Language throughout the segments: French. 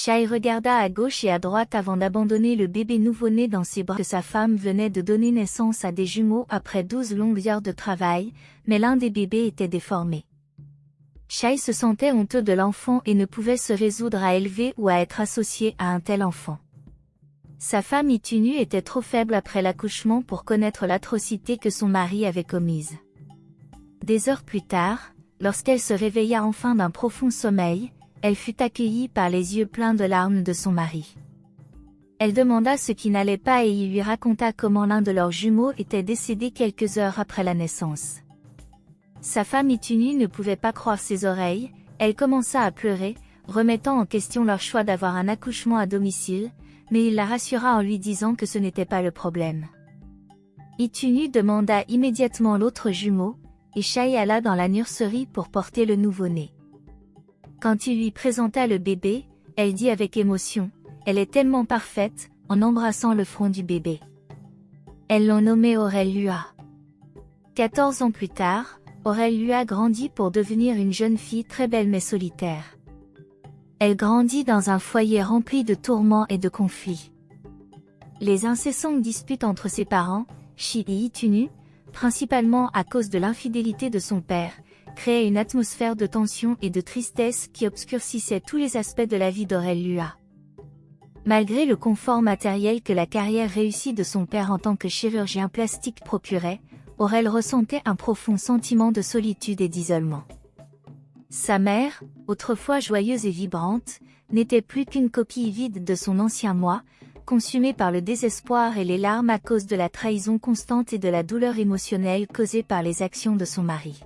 Shai regarda à gauche et à droite avant d'abandonner le bébé nouveau-né dans ses bras que sa femme venait de donner naissance à des jumeaux après 12 longues heures de travail, mais l'un des bébés était déformé. Shai se sentait honteux de l'enfant et ne pouvait se résoudre à élever ou à être associé à un tel enfant. Sa femme Itunu était trop faible après l'accouchement pour connaître l'atrocité que son mari avait commise. Des heures plus tard, lorsqu'elle se réveilla enfin d'un profond sommeil, elle fut accueillie par les yeux pleins de larmes de son mari. Elle demanda ce qui n'allait pas et il lui raconta comment l'un de leurs jumeaux était décédé quelques heures après la naissance. Sa femme Itunu ne pouvait pas croire ses oreilles, elle commença à pleurer, remettant en question leur choix d'avoir un accouchement à domicile, mais il la rassura en lui disant que ce n'était pas le problème. Itunu demanda immédiatement l'autre jumeau, et Shai alla dans la nurserie pour porter le nouveau-né. Quand il lui présenta le bébé, elle dit avec émotion, « Elle est tellement parfaite », en embrassant le front du bébé. Elles l'ont nommé Aurel Lua. 14 ans plus tard, Aurel Lua grandit pour devenir une jeune fille très belle mais solitaire. Elle grandit dans un foyer rempli de tourments et de conflits. Les incessantes disputes entre ses parents, Shi et Itunu, principalement à cause de l'infidélité de son père, créait une atmosphère de tension et de tristesse qui obscurcissait tous les aspects de la vie d'Aurel Lua. Malgré le confort matériel que la carrière réussie de son père en tant que chirurgien plastique procurait, Aurel ressentait un profond sentiment de solitude et d'isolement. Sa mère, autrefois joyeuse et vibrante, n'était plus qu'une coquille vide de son ancien moi, consumée par le désespoir et les larmes à cause de la trahison constante et de la douleur émotionnelle causée par les actions de son mari.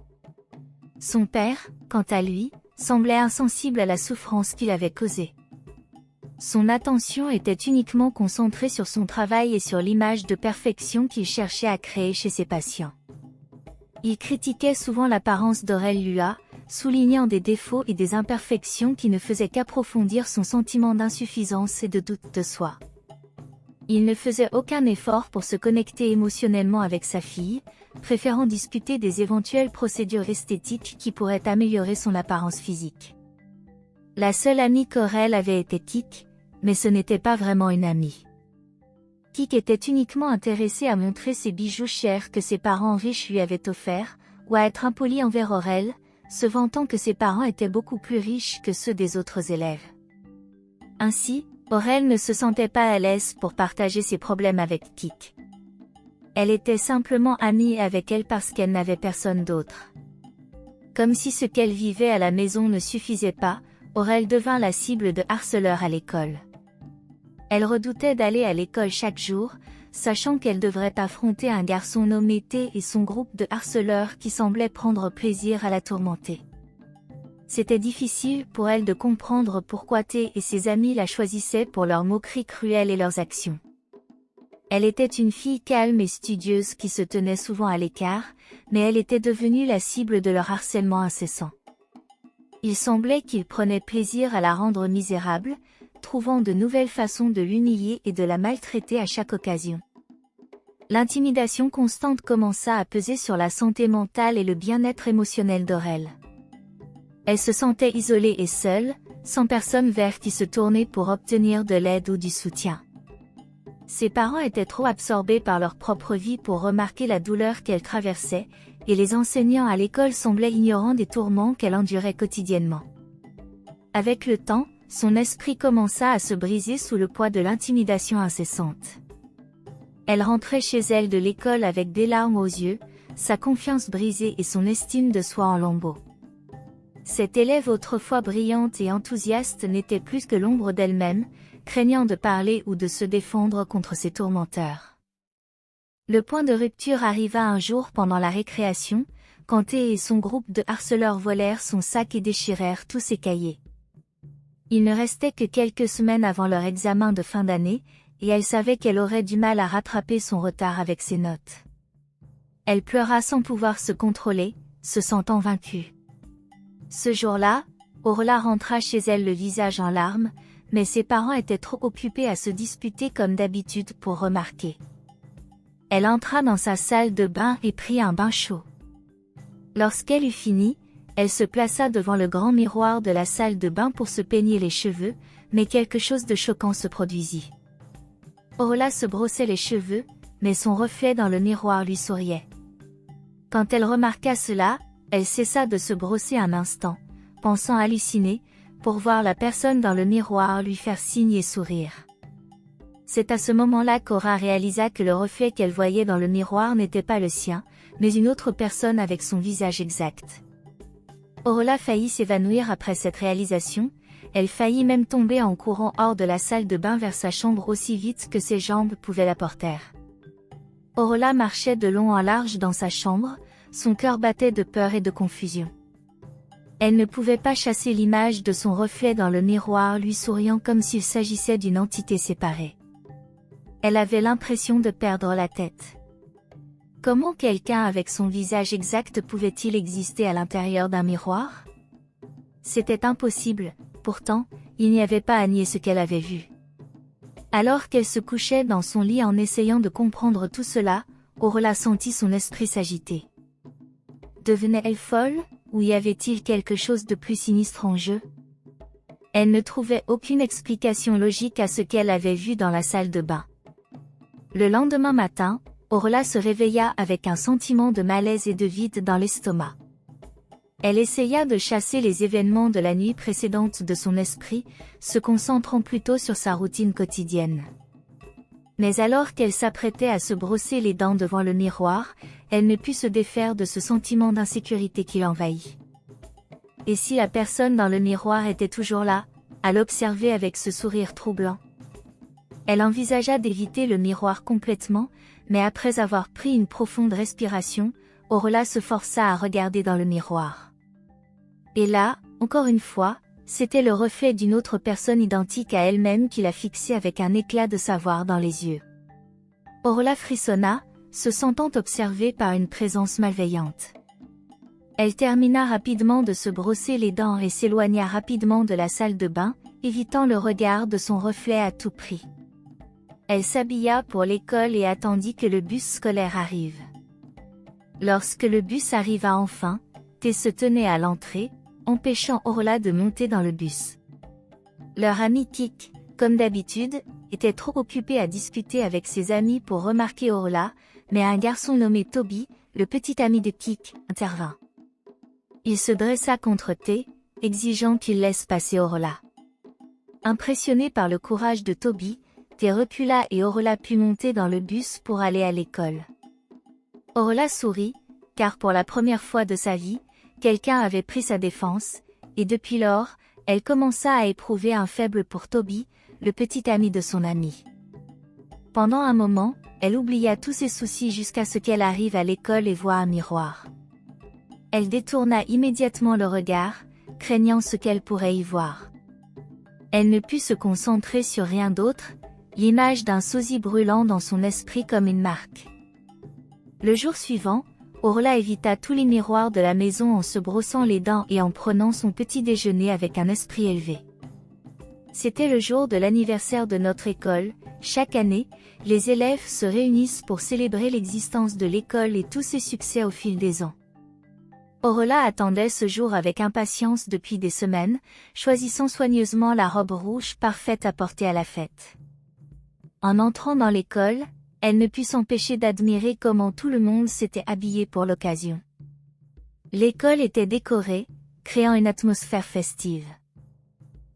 Son père, quant à lui, semblait insensible à la souffrance qu'il avait causée. Son attention était uniquement concentrée sur son travail et sur l'image de perfection qu'il cherchait à créer chez ses patients. Il critiquait souvent l'apparence d'Aurel Lua, soulignant des défauts et des imperfections qui ne faisaient qu'approfondir son sentiment d'insuffisance et de doute de soi. Il ne faisait aucun effort pour se connecter émotionnellement avec sa fille, préférant discuter des éventuelles procédures esthétiques qui pourraient améliorer son apparence physique. La seule amie qu'Aurel avait été Kik, mais ce n'était pas vraiment une amie. Kik était uniquement intéressée à montrer ses bijoux chers que ses parents riches lui avaient offerts, ou à être impolie envers Aurel, se vantant que ses parents étaient beaucoup plus riches que ceux des autres élèves. Ainsi, Aurel ne se sentait pas à l'aise pour partager ses problèmes avec Kik. Elle était simplement amie avec elle parce qu'elle n'avait personne d'autre. Comme si ce qu'elle vivait à la maison ne suffisait pas, Aurel devint la cible de harceleurs à l'école. Elle redoutait d'aller à l'école chaque jour, sachant qu'elle devrait affronter un garçon nommé T et son groupe de harceleurs qui semblaient prendre plaisir à la tourmenter. C'était difficile pour elle de comprendre pourquoi T et ses amis la choisissaient pour leurs moqueries cruelles et leurs actions. Elle était une fille calme et studieuse qui se tenait souvent à l'écart, mais elle était devenue la cible de leur harcèlement incessant. Il semblait qu'ils prenaient plaisir à la rendre misérable, trouvant de nouvelles façons de l'humilier et de la maltraiter à chaque occasion. L'intimidation constante commença à peser sur la santé mentale et le bien-être émotionnel d'Aurel. Elle se sentait isolée et seule, sans personne vers qui se tourner pour obtenir de l'aide ou du soutien. Ses parents étaient trop absorbés par leur propre vie pour remarquer la douleur qu'elle traversait, et les enseignants à l'école semblaient ignorants des tourments qu'elle endurait quotidiennement. Avec le temps, son esprit commença à se briser sous le poids de l'intimidation incessante. Elle rentrait chez elle de l'école avec des larmes aux yeux, sa confiance brisée et son estime de soi en lambeaux. Cette élève autrefois brillante et enthousiaste n'était plus que l'ombre d'elle-même, craignant de parler ou de se défendre contre ses tourmenteurs. Le point de rupture arriva un jour pendant la récréation, quand T et son groupe de harceleurs volèrent son sac et déchirèrent tous ses cahiers. Il ne restait que quelques semaines avant leur examen de fin d'année, et elle savait qu'elle aurait du mal à rattraper son retard avec ses notes. Elle pleura sans pouvoir se contrôler, se sentant vaincue. Ce jour-là, Orla rentra chez elle le visage en larmes, mais ses parents étaient trop occupés à se disputer comme d'habitude pour remarquer. Elle entra dans sa salle de bain et prit un bain chaud. Lorsqu'elle eut fini, elle se plaça devant le grand miroir de la salle de bain pour se peigner les cheveux, mais quelque chose de choquant se produisit. Orla se brossait les cheveux, mais son reflet dans le miroir lui souriait. Quand elle remarqua cela, elle cessa de se brosser un instant, pensant halluciner, pour voir la personne dans le miroir lui faire signe et sourire. C'est à ce moment-là qu'Aura réalisa que le reflet qu'elle voyait dans le miroir n'était pas le sien, mais une autre personne avec son visage exact. Orla faillit s'évanouir après cette réalisation, elle faillit même tomber en courant hors de la salle de bain vers sa chambre aussi vite que ses jambes pouvaient la porter. Orla marchait de long en large dans sa chambre, son cœur battait de peur et de confusion. Elle ne pouvait pas chasser l'image de son reflet dans le miroir lui souriant comme s'il s'agissait d'une entité séparée. Elle avait l'impression de perdre la tête. Comment quelqu'un avec son visage exact pouvait-il exister à l'intérieur d'un miroir? C'était impossible, pourtant, il n'y avait pas à nier ce qu'elle avait vu. Alors qu'elle se couchait dans son lit en essayant de comprendre tout cela, Orla sentit son esprit s'agiter. Devenait-elle folle, ou y avait-il quelque chose de plus sinistre en jeu? Elle ne trouvait aucune explication logique à ce qu'elle avait vu dans la salle de bain. Le lendemain matin, Orla se réveilla avec un sentiment de malaise et de vide dans l'estomac. Elle essaya de chasser les événements de la nuit précédente de son esprit, se concentrant plutôt sur sa routine quotidienne. Mais alors qu'elle s'apprêtait à se brosser les dents devant le miroir, elle ne put se défaire de ce sentiment d'insécurité qui l'envahit. Et si la personne dans le miroir était toujours là, à l'observer avec ce sourire troublant? Elle envisagea d'éviter le miroir complètement, mais après avoir pris une profonde respiration, Orla se força à regarder dans le miroir. Et là, encore une fois, c'était le reflet d'une autre personne identique à elle-même qui la fixait avec un éclat de savoir dans les yeux. Orla frissonna, se sentant observée par une présence malveillante. Elle termina rapidement de se brosser les dents et s'éloigna rapidement de la salle de bain, évitant le regard de son reflet à tout prix. Elle s'habilla pour l'école et attendit que le bus scolaire arrive. Lorsque le bus arriva enfin, T se tenait à l'entrée, empêchant Orla de monter dans le bus. Leur ami Kik, comme d'habitude, était trop occupé à discuter avec ses amis pour remarquer Orla, mais un garçon nommé Toby, le petit ami de Kik, intervint. Il se dressa contre T, exigeant qu'il laisse passer Orla. Impressionné par le courage de Toby, T recula et Orla put monter dans le bus pour aller à l'école. Orla sourit, car pour la première fois de sa vie, quelqu'un avait pris sa défense, et depuis lors, elle commença à éprouver un faible pour Toby, le petit ami de son ami. Pendant un moment, elle oublia tous ses soucis jusqu'à ce qu'elle arrive à l'école et voie un miroir. Elle détourna immédiatement le regard, craignant ce qu'elle pourrait y voir. Elle ne put se concentrer sur rien d'autre, l'image d'un sosie brûlant dans son esprit comme une marque. Le jour suivant, Orla évita tous les miroirs de la maison en se brossant les dents et en prenant son petit déjeuner avec un esprit élevé. C'était le jour de l'anniversaire de notre école. Chaque année, les élèves se réunissent pour célébrer l'existence de l'école et tous ses succès au fil des ans. Orla attendait ce jour avec impatience depuis des semaines, choisissant soigneusement la robe rouge parfaite à porter à la fête. En entrant dans l'école, elle ne put s'empêcher d'admirer comment tout le monde s'était habillé pour l'occasion. L'école était décorée, créant une atmosphère festive.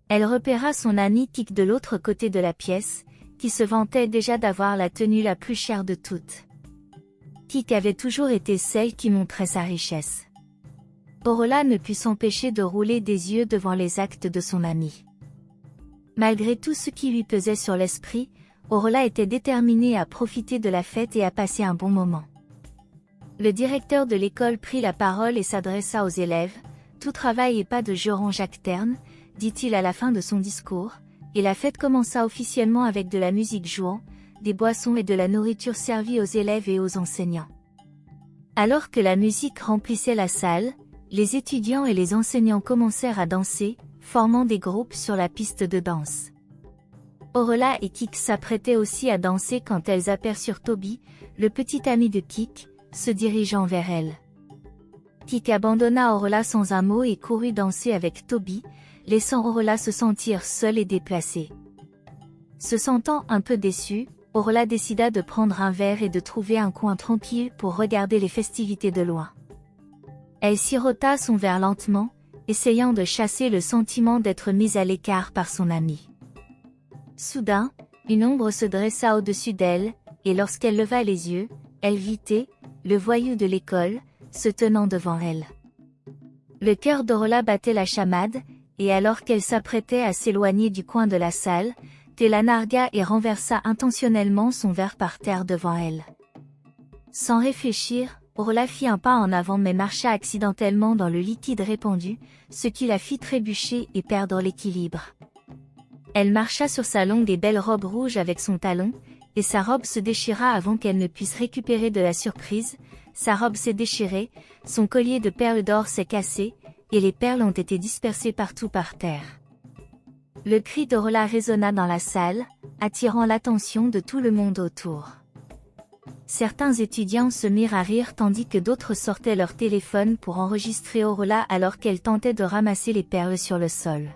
Elle repéra son ami Kik de l'autre côté de la pièce, qui se vantait déjà d'avoir la tenue la plus chère de toutes. Kik avait toujours été celle qui montrait sa richesse. Orla ne put s'empêcher de rouler des yeux devant les actes de son ami. Malgré tout ce qui lui pesait sur l'esprit, Orla était déterminée à profiter de la fête et à passer un bon moment. Le directeur de l'école prit la parole et s'adressa aux élèves. « Tout travail et pas de jeu rend Jacques terne », dit-il à la fin de son discours, et la fête commença officiellement avec de la musique jouant, des boissons et de la nourriture servies aux élèves et aux enseignants. Alors que la musique remplissait la salle, les étudiants et les enseignants commencèrent à danser, formant des groupes sur la piste de danse. Orla et Kik s'apprêtaient aussi à danser quand elles aperçurent Toby, le petit ami de Kik, se dirigeant vers elles. Kik abandonna Orla sans un mot et courut danser avec Toby, laissant Orla se sentir seule et déplacée. Se sentant un peu déçue, Orla décida de prendre un verre et de trouver un coin tranquille pour regarder les festivités de loin. Elle sirota son verre lentement, essayant de chasser le sentiment d'être mise à l'écart par son amie. Soudain, une ombre se dressa au-dessus d'elle, et lorsqu'elle leva les yeux, elle vit T, le voyou de l'école, se tenant devant elle. Le cœur d'Orla battait la chamade, et alors qu'elle s'apprêtait à s'éloigner du coin de la salle, T la nargua et renversa intentionnellement son verre par terre devant elle. Sans réfléchir, Orla fit un pas en avant mais marcha accidentellement dans le liquide répandu, ce qui la fit trébucher et perdre l'équilibre. Elle marcha sur sa longue et belle robe rouge avec son talon, et sa robe se déchira avant qu'elle ne puisse récupérer de la surprise. Sa robe s'est déchirée, son collier de perles d'or s'est cassé, et les perles ont été dispersées partout par terre. Le cri d'Orla résonna dans la salle, attirant l'attention de tout le monde autour. Certains étudiants se mirent à rire tandis que d'autres sortaient leur téléphone pour enregistrer Orla alors qu'elle tentait de ramasser les perles sur le sol.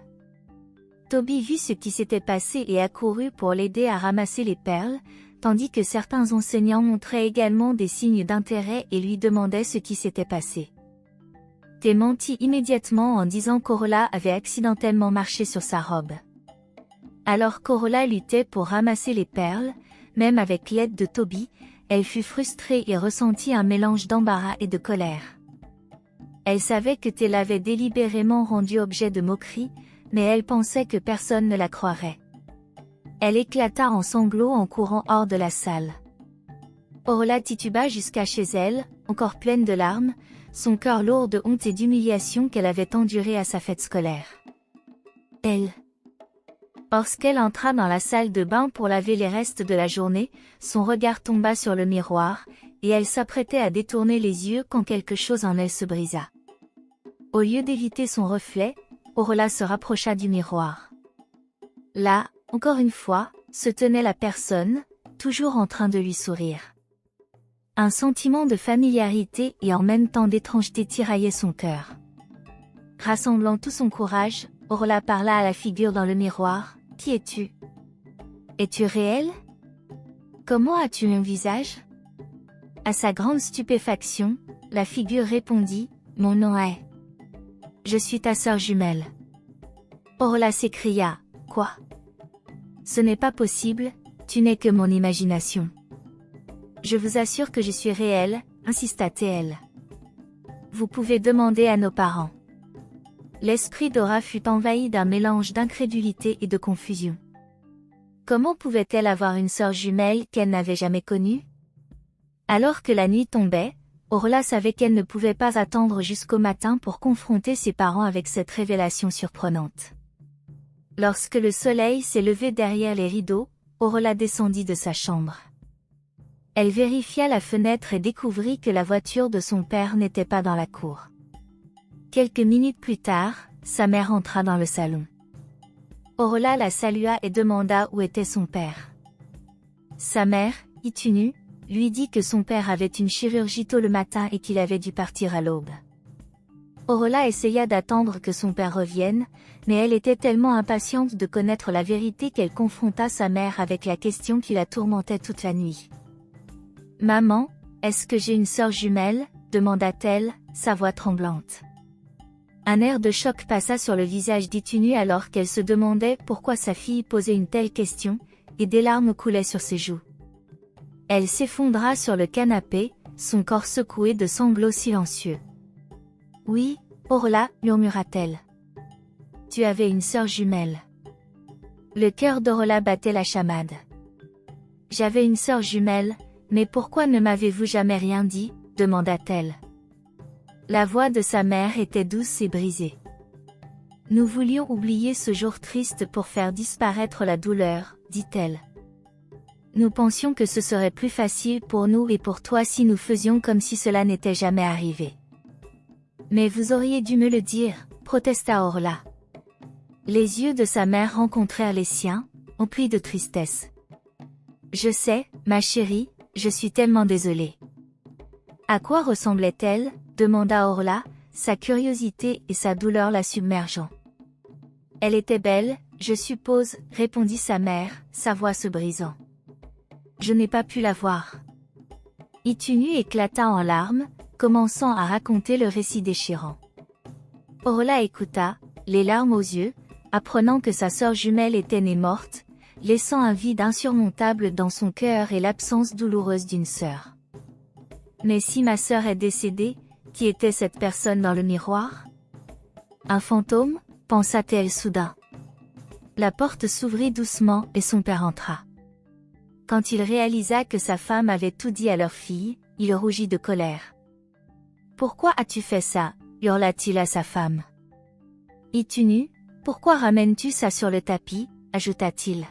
Toby vit ce qui s'était passé et accourut pour l'aider à ramasser les perles, tandis que certains enseignants montraient également des signes d'intérêt et lui demandaient ce qui s'était passé. T mentit immédiatement en disant qu'Orla avait accidentellement marché sur sa robe. Alors qu'Orla luttait pour ramasser les perles, même avec l'aide de Toby, elle fut frustrée et ressentit un mélange d'embarras et de colère. Elle savait que T l'avait délibérément rendue objet de moquerie, mais elle pensait que personne ne la croirait. Elle éclata en sanglots en courant hors de la salle. Orla tituba jusqu'à chez elle, encore pleine de larmes, son cœur lourd de honte et d'humiliation qu'elle avait enduré à sa fête scolaire. Lorsqu'elle entra dans la salle de bain pour laver les restes de la journée, son regard tomba sur le miroir, et elle s'apprêtait à détourner les yeux quand quelque chose en elle se brisa. Au lieu d'éviter son reflet, Orla se rapprocha du miroir. Là, encore une fois, se tenait la personne, toujours en train de lui sourire. Un sentiment de familiarité et en même temps d'étrangeté tiraillait son cœur. Rassemblant tout son courage, Orla parla à la figure dans le miroir. « Qui es-tu ? Es-tu réel ? Comment as-tu un visage ?» À sa grande stupéfaction, la figure répondit « Mon nom est... Je suis ta sœur jumelle. » Orla s'écria « Quoi ? Ce n'est pas possible, tu n'es que mon imagination. » Je vous assure que je suis réelle, insista TL. Vous pouvez demander à nos parents. L'esprit d'Orla fut envahi d'un mélange d'incrédulité et de confusion. Comment pouvait-elle avoir une sœur jumelle qu'elle n'avait jamais connue? Alors que la nuit tombait, Orla savait qu'elle ne pouvait pas attendre jusqu'au matin pour confronter ses parents avec cette révélation surprenante. Lorsque le soleil s'est levé derrière les rideaux, Orla descendit de sa chambre. Elle vérifia la fenêtre et découvrit que la voiture de son père n'était pas dans la cour. Quelques minutes plus tard, sa mère entra dans le salon. Orla la salua et demanda où était son père. Sa mère, Itunu, lui dit que son père avait une chirurgie tôt le matin et qu'il avait dû partir à l'aube. Orla essaya d'attendre que son père revienne, mais elle était tellement impatiente de connaître la vérité qu'elle confronta sa mère avec la question qui la tourmentait toute la nuit. « Maman, est-ce que j'ai une sœur jumelle ?» demanda-t-elle, sa voix tremblante. Un air de choc passa sur le visage d'Itunu alors qu'elle se demandait pourquoi sa fille posait une telle question, et des larmes coulaient sur ses joues. Elle s'effondra sur le canapé, son corps secoué de sanglots silencieux. « Oui, Orla, murmura-t-elle. Tu avais une sœur jumelle. » Le cœur d'Orla battait la chamade. « J'avais une sœur jumelle, mais pourquoi ne m'avez-vous jamais rien dit ?» demanda-t-elle. La voix de sa mère était douce et brisée. « Nous voulions oublier ce jour triste pour faire disparaître la douleur, » dit-elle. « Nous pensions que ce serait plus facile pour nous et pour toi si nous faisions comme si cela n'était jamais arrivé. » « Mais vous auriez dû me le dire, » protesta Orla. Les yeux de sa mère rencontrèrent les siens, emplis de tristesse. « Je sais, ma chérie, je suis tellement désolée. » À quoi ressemblait-elle ? demanda Orla, sa curiosité et sa douleur la submergeant. Elle était belle, je suppose, répondit sa mère, sa voix se brisant. Je n'ai pas pu la voir. Itunu éclata en larmes, commençant à raconter le récit déchirant. Orla écouta, les larmes aux yeux, apprenant que sa sœur jumelle était née morte, laissant un vide insurmontable dans son cœur et l'absence douloureuse d'une sœur. Mais si ma sœur est décédée, qui était cette personne dans le miroir? Un fantôme, pensa-t-elle soudain. La porte s'ouvrit doucement et son père entra. Quand il réalisa que sa femme avait tout dit à leur fille, il rougit de colère. « Pourquoi as-tu fait ça ?» hurla-t-il à sa femme. « Itunu, pourquoi ramènes-tu ça sur le tapis ?» ajouta-t-il.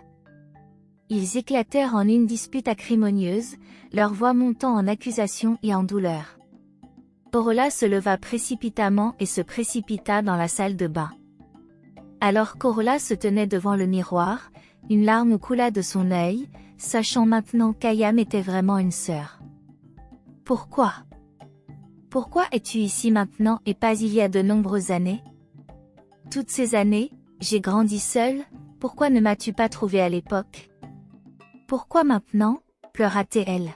Ils éclatèrent en une dispute acrimonieuse, leur voix montant en accusation et en douleur. Orla se leva précipitamment et se précipita dans la salle de bain. Alors qu'Orla se tenait devant le miroir, une larme coula de son œil, sachant maintenant qu'Ayam était vraiment une sœur. « Pourquoi ? Pourquoi es-tu ici maintenant et pas il y a de nombreuses années ? Toutes ces années, j'ai grandi seule, pourquoi ne m'as-tu pas trouvée à l'époque ? Pourquoi maintenant ?» pleura-t-elle.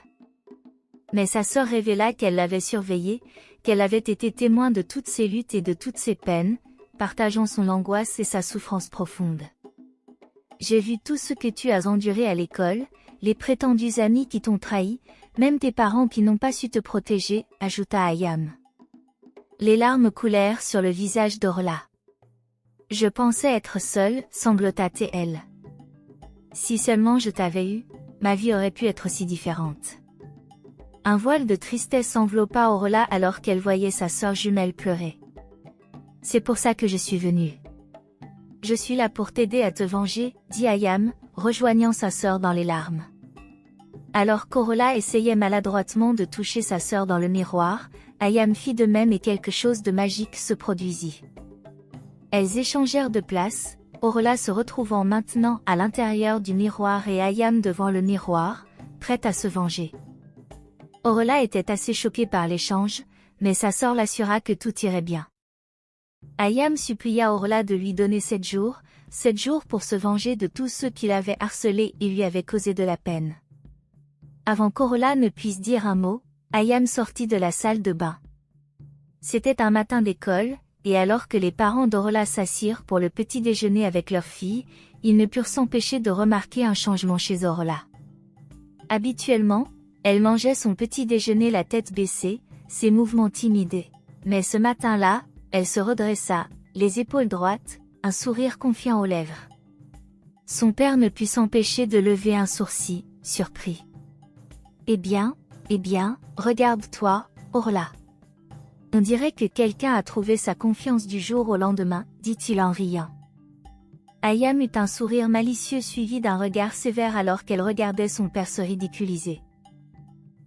Mais sa sœur révéla qu'elle l'avait surveillée, qu'elle avait été témoin de toutes ses luttes et de toutes ses peines, partageant son angoisse et sa souffrance profonde. J'ai vu tout ce que tu as enduré à l'école, les prétendus amis qui t'ont trahi, même tes parents qui n'ont pas su te protéger, ajouta Ayam. Les larmes coulèrent sur le visage d'Orla. Je pensais être seule, sanglota-t-elle. Si seulement je t'avais eu, ma vie aurait pu être si différente. Un voile de tristesse enveloppa Orla alors qu'elle voyait sa sœur jumelle pleurer. C'est pour ça que je suis venue. Je suis là pour t'aider à te venger, dit Ayam, rejoignant sa sœur dans les larmes. Alors qu'Orla essayait maladroitement de toucher sa sœur dans le miroir, Ayam fit de même et quelque chose de magique se produisit. Elles échangèrent de place, Orla se retrouvant maintenant à l'intérieur du miroir et Ayam devant le miroir, prête à se venger. Orla était assez choquée par l'échange, mais sa sœur l'assura que tout irait bien. Ayam supplia Orla de lui donner 7 jours pour se venger de tous ceux qui l'avaient harcelé et lui avaient causé de la peine. Avant qu'Orla ne puisse dire un mot, Ayam sortit de la salle de bain. C'était un matin d'école, et alors que les parents d'Orla s'assirent pour le petit déjeuner avec leur fille, ils ne purent s'empêcher de remarquer un changement chez Orla. Habituellement, elle mangeait son petit déjeuner la tête baissée, ses mouvements timides. Mais ce matin-là, elle se redressa, les épaules droites, un sourire confiant aux lèvres. Son père ne put s'empêcher de lever un sourcil, surpris. Eh bien, regarde-toi, Orla. On dirait que quelqu'un a trouvé sa confiance du jour au lendemain, dit-il en riant. Ayam eut un sourire malicieux suivi d'un regard sévère alors qu'elle regardait son père se ridiculiser.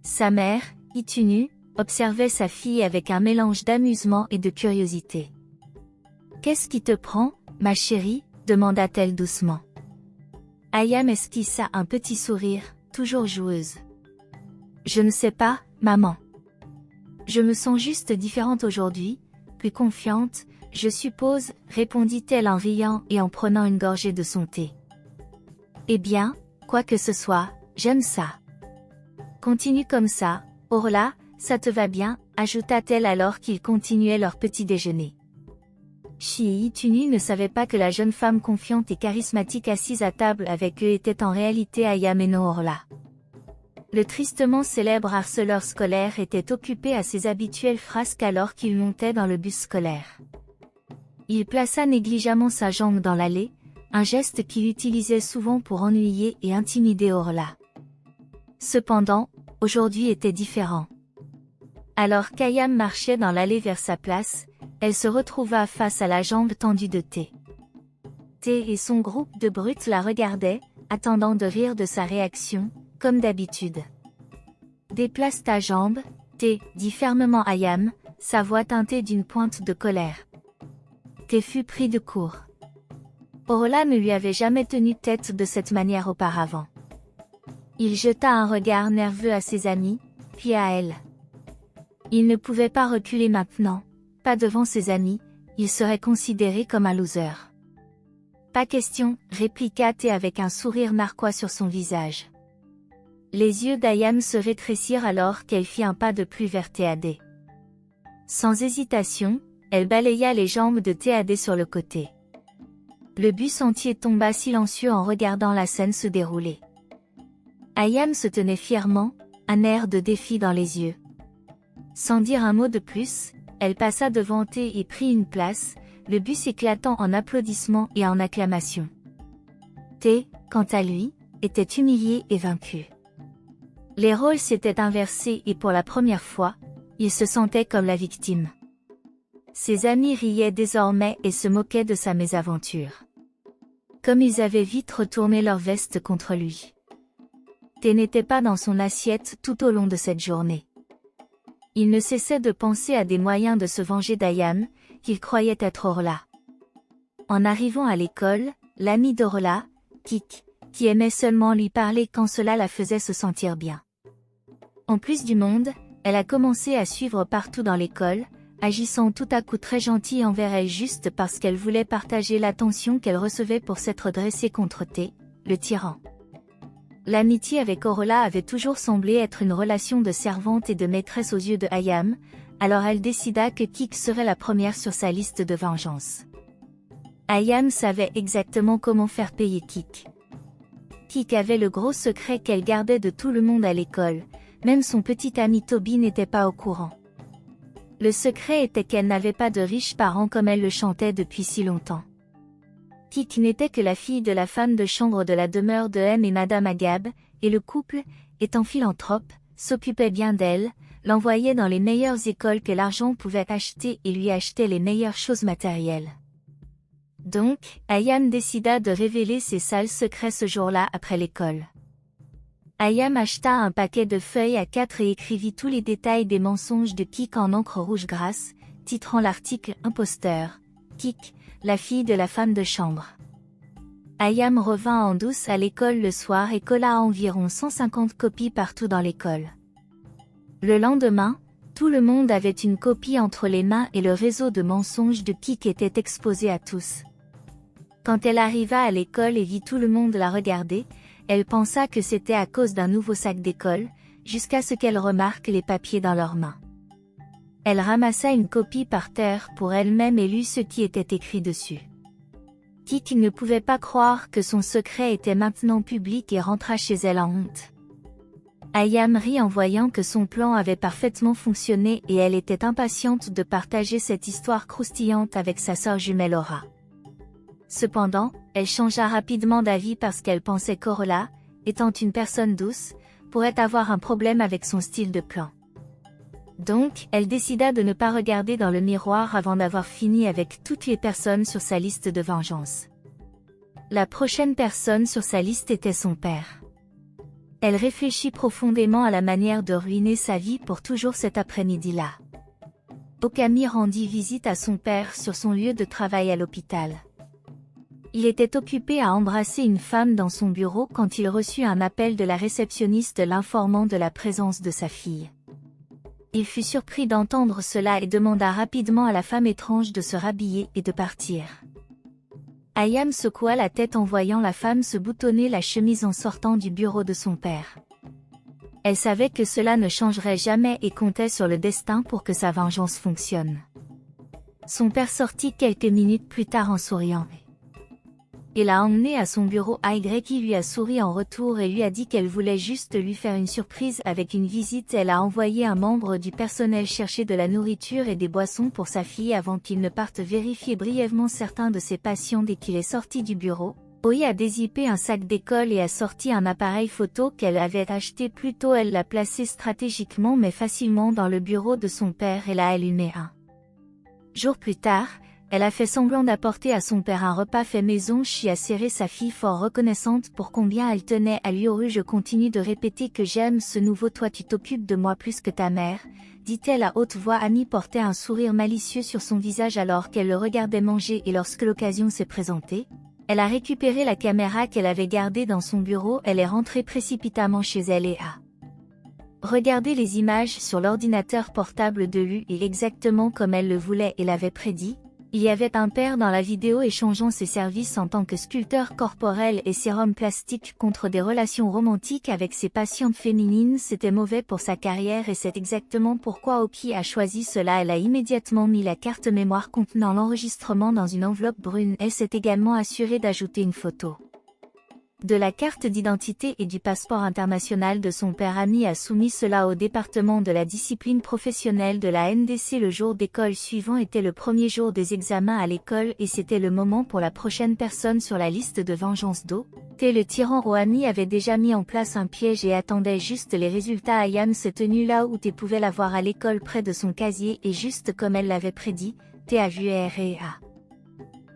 Sa mère, Itunu, observait sa fille avec un mélange d'amusement et de curiosité. « Qu'est-ce qui te prend, ma chérie ?» demanda-t-elle doucement. Ayam esquissa un petit sourire, toujours joueuse. « Je ne sais pas, maman. Je me sens juste différente aujourd'hui, plus confiante, je suppose, répondit-elle en riant et en prenant une gorgée de son thé. Eh bien, quoi que ce soit, j'aime ça. Continue comme ça, Orla, ça te va bien, ajouta-t-elle alors qu'ils continuaient leur petit déjeuner. Itunu ne savait pas que la jeune femme confiante et charismatique assise à table avec eux était en réalité Ayam et non Orla. Le tristement célèbre harceleur scolaire était occupé à ses habituelles frasques alors qu'il montait dans le bus scolaire. Il plaça négligemment sa jambe dans l'allée, un geste qu'il utilisait souvent pour ennuyer et intimider Orla. Cependant, aujourd'hui était différent. Alors qu'Ayam marchait dans l'allée vers sa place, elle se retrouva face à la jambe tendue de T. T et son groupe de brutes la regardaient, attendant de rire de sa réaction, comme d'habitude. Déplace ta jambe, T, dit fermement Ayam, sa voix teintée d'une pointe de colère. T fut pris de court. Orla ne lui avait jamais tenu tête de cette manière auparavant. Il jeta un regard nerveux à ses amis, puis à elle. Il ne pouvait pas reculer maintenant, pas devant ses amis, il serait considéré comme un loser. Pas question, répliqua T avec un sourire narquois sur son visage. Les yeux d'Ayam se rétrécirent alors qu'elle fit un pas de plus vers Théadé. Sans hésitation, elle balaya les jambes de Théadé sur le côté. Le bus entier tomba silencieux en regardant la scène se dérouler. Ayam se tenait fièrement, un air de défi dans les yeux. Sans dire un mot de plus, elle passa devant T et prit une place, le bus éclatant en applaudissements et en acclamations. T, quant à lui, était humilié et vaincu. Les rôles s'étaient inversés et pour la première fois, il se sentait comme la victime. Ses amis riaient désormais et se moquaient de sa mésaventure. Comme ils avaient vite retourné leur veste contre lui. T n'était pas dans son assiette tout au long de cette journée. Il ne cessait de penser à des moyens de se venger d'Ayam, qu'il croyait être Orla. En arrivant à l'école, l'ami d'Orla, Kik, qui aimait seulement lui parler quand cela la faisait se sentir bien. En plus du monde, elle a commencé à suivre partout dans l'école, agissant tout à coup très gentille envers elle juste parce qu'elle voulait partager l'attention qu'elle recevait pour s'être dressée contre T, le tyran. L'amitié avec Orla avait toujours semblé être une relation de servante et de maîtresse aux yeux de Ayam, alors elle décida que Kik serait la première sur sa liste de vengeance. Ayam savait exactement comment faire payer Kik. Kik avait le gros secret qu'elle gardait de tout le monde à l'école, même son petit ami Toby n'était pas au courant. Le secret était qu'elle n'avait pas de riches parents comme elle le chantait depuis si longtemps. Kik n'était que la fille de la femme de chambre de la demeure de M et Madame Agab, et le couple, étant philanthrope, s'occupait bien d'elle, l'envoyait dans les meilleures écoles que l'argent pouvait acheter et lui achetait les meilleures choses matérielles. Donc, Ayam décida de révéler ses sales secrets ce jour-là après l'école. Ayam acheta un paquet de feuilles A4 et écrivit tous les détails des mensonges de Kik en encre rouge grasse, titrant l'article « Imposteur ». Kik, la fille de la femme de chambre. Ayam revint en douce à l'école le soir et colla environ 150 copies partout dans l'école. Le lendemain, tout le monde avait une copie entre les mains et le réseau de mensonges de Kik était exposé à tous. Quand elle arriva à l'école et vit tout le monde la regarder, elle pensa que c'était à cause d'un nouveau sac d'école, jusqu'à ce qu'elle remarque les papiers dans leurs mains. Elle ramassa une copie par terre pour elle-même et lut ce qui était écrit dessus. Kik ne pouvait pas croire que son secret était maintenant public et rentra chez elle en honte. Ayam rit en voyant que son plan avait parfaitement fonctionné et elle était impatiente de partager cette histoire croustillante avec sa sœur jumelle Aura. Cependant, elle changea rapidement d'avis parce qu'elle pensait qu'Orla, étant une personne douce, pourrait avoir un problème avec son style de plan. Donc, elle décida de ne pas regarder dans le miroir avant d'avoir fini avec toutes les personnes sur sa liste de vengeance. La prochaine personne sur sa liste était son père. Elle réfléchit profondément à la manière de ruiner sa vie pour toujours cet après-midi-là. Okami rendit visite à son père sur son lieu de travail à l'hôpital. Il était occupé à embrasser une femme dans son bureau quand il reçut un appel de la réceptionniste l'informant de la présence de sa fille. Il fut surpris d'entendre cela et demanda rapidement à la femme étrange de se rhabiller et de partir. Ayam secoua la tête en voyant la femme se boutonner la chemise en sortant du bureau de son père. Elle savait que cela ne changerait jamais et comptait sur le destin pour que sa vengeance fonctionne. Son père sortit quelques minutes plus tard en souriant. Il l'a emmenée à son bureau. Y qui lui a souri en retour et lui a dit qu'elle voulait juste lui faire une surprise avec une visite. Elle a envoyé un membre du personnel chercher de la nourriture et des boissons pour sa fille avant qu'il ne parte vérifier brièvement certains de ses patients dès qu'il est sorti du bureau. Oi a dézippé un sac d'école et a sorti un appareil photo qu'elle avait acheté plus tôt. Elle l'a placé stratégiquement mais facilement dans le bureau de son père et l'a allumé un jour plus tard. Elle a fait semblant d'apporter à son père un repas fait maison. Chi a serré sa fille fort reconnaissante pour combien elle tenait à lui. Je continue de répéter que j'aime ce nouveau toi. Tu t'occupes de moi plus que ta mère, dit-elle à haute voix. Amy portait un sourire malicieux sur son visage alors qu'elle le regardait manger et lorsque l'occasion s'est présentée, elle a récupéré la caméra qu'elle avait gardée dans son bureau. Elle est rentrée précipitamment chez elle et a regardé les images sur l'ordinateur portable de Lu et exactement comme elle le voulait et l'avait prédit. Il y avait un père dans la vidéo échangeant ses services en tant que sculpteur corporel et sérum plastique contre des relations romantiques avec ses patientes féminines. C'était mauvais pour sa carrière et c'est exactement pourquoi Aoki a choisi cela. Elle a immédiatement mis la carte mémoire contenant l'enregistrement dans une enveloppe brune. Elle s'est également assurée d'ajouter une photo de la carte d'identité et du passeport international de son père. Ami a soumis cela au département de la discipline professionnelle de la NDC. Le jour d'école suivant était le premier jour des examens à l'école et c'était le moment pour la prochaine personne sur la liste de vengeance. Le tyran Ohami avait déjà mis en place un piège et attendait juste les résultats. Ayam s'est tenu là où tu pouvais la voir à l'école près de son casier et juste comme elle l'avait prédit, a vu R et A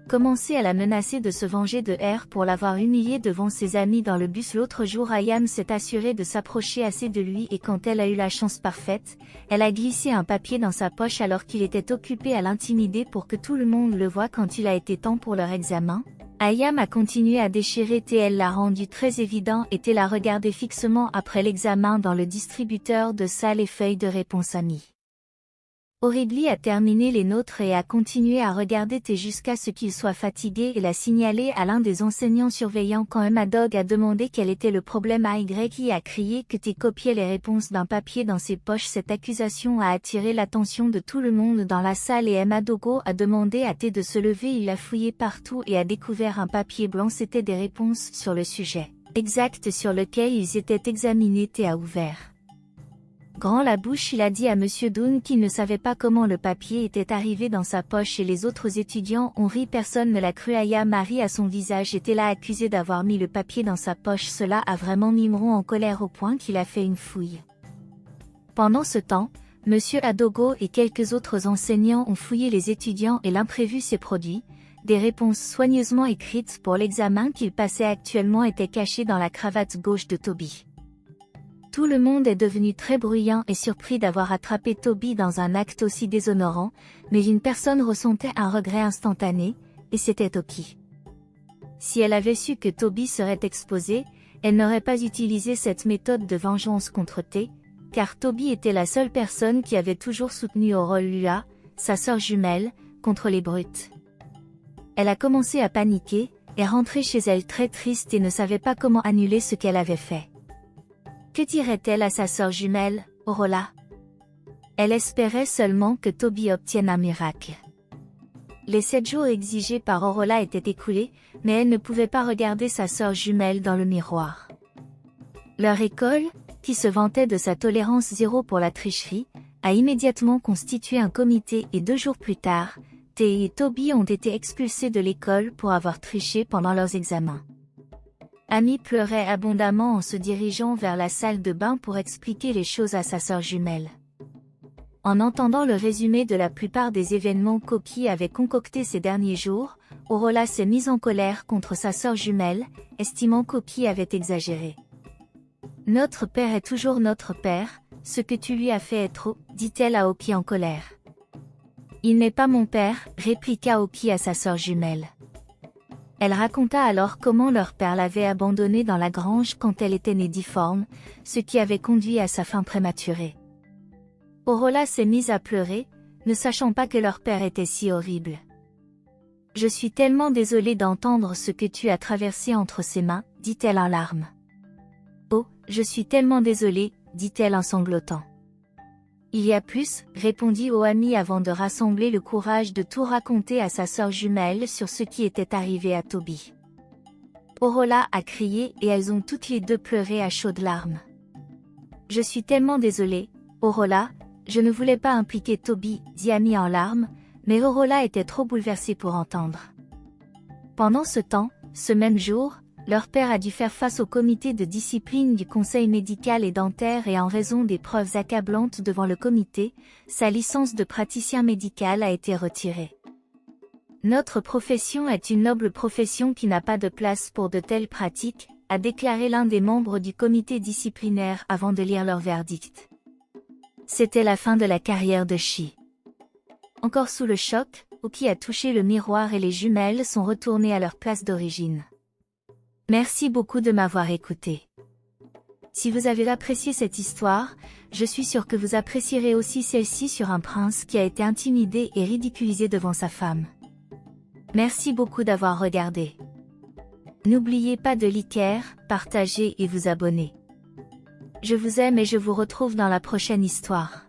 commencé à la menacer de se venger de R pour l'avoir humiliée devant ses amis dans le bus. L'autre jour, Ayam s'est assurée de s'approcher assez de lui et quand elle a eu la chance parfaite, elle a glissé un papier dans sa poche alors qu'il était occupé à l'intimider pour que tout le monde le voie. Quand il a été temps pour leur examen, Ayam a continué à déchirer elle l'a rendu très évident et l'a regardé fixement après l'examen dans le distributeur de salles et feuilles de réponse. Ami Horribly a terminé les nôtres et a continué à regarder jusqu'à ce qu'il soit fatigué et l'a signalé à l'un des enseignants surveillants. Quand Emma Dog a demandé quel était le problème, AY a crié que copiait les réponses d'un papier dans ses poches. Cette accusation a attiré l'attention de tout le monde dans la salle et Emma Dogo a demandé à de se lever. Il a fouillé partout et a découvert un papier blanc. C'était des réponses sur le sujet exact sur lequel ils étaient examinés. A ouvert grand la bouche. Il a dit à Monsieur Doon qu'il ne savait pas comment le papier était arrivé dans sa poche et les autres étudiants ont ri. Personne ne l'a cru. Aya Marie à son visage était là accusé d'avoir mis le papier dans sa poche. Cela a vraiment mis Mron en colère au point qu'il a fait une fouille. Pendant ce temps, Monsieur Adogo et quelques autres enseignants ont fouillé les étudiants et l'imprévu s'est produit. Des réponses soigneusement écrites pour l'examen qu'il passait actuellement étaient cachées dans la cravate gauche de Toby. Tout le monde est devenu très bruyant et surpris d'avoir attrapé Toby dans un acte aussi déshonorant, mais une personne ressentait un regret instantané, et c'était Oki. Si elle avait su que Toby serait exposé, elle n'aurait pas utilisé cette méthode de vengeance contre car Toby était la seule personne qui avait toujours soutenu Aurore Lua, sa sœur jumelle, contre les brutes. Elle a commencé à paniquer, et rentrait chez elle très triste et ne savait pas comment annuler ce qu'elle avait fait. Que dirait-elle à sa sœur jumelle, Aurora? Elle espérait seulement que Toby obtienne un miracle. Les 7 jours exigés par Aurora étaient écoulés, mais elle ne pouvait pas regarder sa sœur jumelle dans le miroir. Leur école, qui se vantait de sa tolérance zéro pour la tricherie, a immédiatement constitué un comité et 2 jours plus tard, et Toby ont été expulsés de l'école pour avoir triché pendant leurs examens. Amy pleurait abondamment en se dirigeant vers la salle de bain pour expliquer les choses à sa sœur jumelle. En entendant le résumé de la plupart des événements qu'Oki avait concoctés ces derniers jours, Aurora s'est mise en colère contre sa sœur jumelle, estimant qu'Oki avait exagéré. « Notre père est toujours notre père, ce que tu lui as fait est trop, dit-elle à Oki en colère. « Il n'est pas mon père, répliqua Oki à sa sœur jumelle. Elle raconta alors comment leur père l'avait abandonnée dans la grange quand elle était née difforme, ce qui avait conduit à sa fin prématurée. Aurora s'est mise à pleurer, ne sachant pas que leur père était si horrible. « Je suis tellement désolée d'entendre ce que tu as traversé entre ses mains, dit-elle en larmes. « Oh, je suis tellement désolée, dit-elle en sanglotant. Il y a plus, répondit Ohami avant de rassembler le courage de tout raconter à sa sœur jumelle sur ce qui était arrivé à Toby. Aurora a crié et elles ont toutes les deux pleuré à chaudes larmes. Je suis tellement désolée, Aurora, je ne voulais pas impliquer Toby, dit Amy en larmes, mais Aurora était trop bouleversée pour entendre. Pendant ce temps, ce même jour, leur père a dû faire face au comité de discipline du conseil médical et dentaire et en raison des preuves accablantes devant le comité, sa licence de praticien médical a été retirée. Notre profession est une noble profession qui n'a pas de place pour de telles pratiques, a déclaré l'un des membres du comité disciplinaire avant de lire leur verdict. C'était la fin de la carrière de Shi. Encore sous le choc, Oki a touché le miroir et les jumelles sont retournées à leur place d'origine. Merci beaucoup de m'avoir écouté. Si vous avez apprécié cette histoire, je suis sûre que vous apprécierez aussi celle-ci sur un prince qui a été intimidé et ridiculisé devant sa femme. Merci beaucoup d'avoir regardé. N'oubliez pas de liker, partager et vous abonner. Je vous aime et je vous retrouve dans la prochaine histoire.